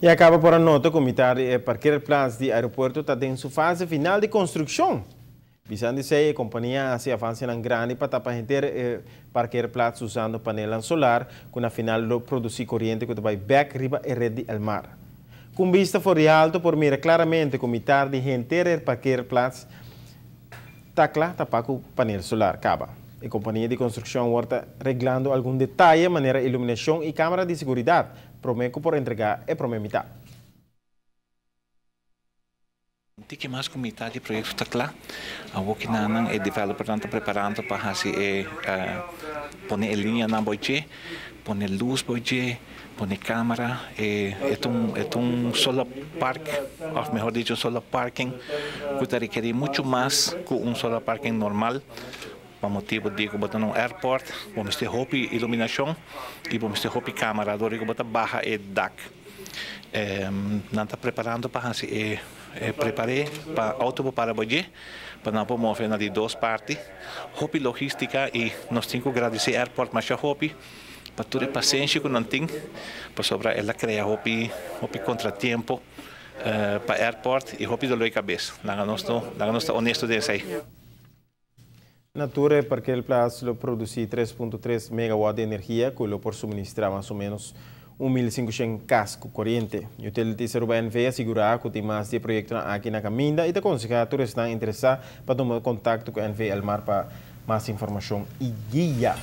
E acaba por a nota, o comitê de parqueirplaats do aeroporto está em sua fase final de construção. Visando isso, a companhia se avança em grande para ter parqueirplaats usando painel solar, com a final produzir corrente que vai back riba e rede al mar. Com vista fora alto, por mira claramente o comitê de gente parqueirplaats tacla tapa com painel solar acaba. A companhia de construção está reglando algum detalhe, maneira iluminação e câmara de segurança, prometo por entregar e prometida. Que mais comitê de projeto está claro, o que não é developer está preparando para fazer pôr a linha na boite, pôr luz boite, pôr câmera, é solar park, ou melhor dito, solar parking, que requer muito mais que solar parking normal. Por motivo de que botar no airport, vamos ter roupa iluminação e vamos ter roupa câmera, do que botar barra e DAC. Não está preparando para fazer preparei para auto para boje para não mover na de duas partes hopi logística e nós temos que agradecer airport mas já hopi para toda a paciência que não tem para sobrar ela criar hopi contratempo para airport e hopi dolor de cabeça nós estou honesto desse aí. Natura porque o plazo produzir 3.3 megawatt de energia que lo por suministrar mais ou menos 1.500 casco corriente. O Utilities UNV assegura que tem mais de projeto aqui na caminha e te aconselha a todos que estão interessados para tomar contato com a UNV Almar para mais informação e guia.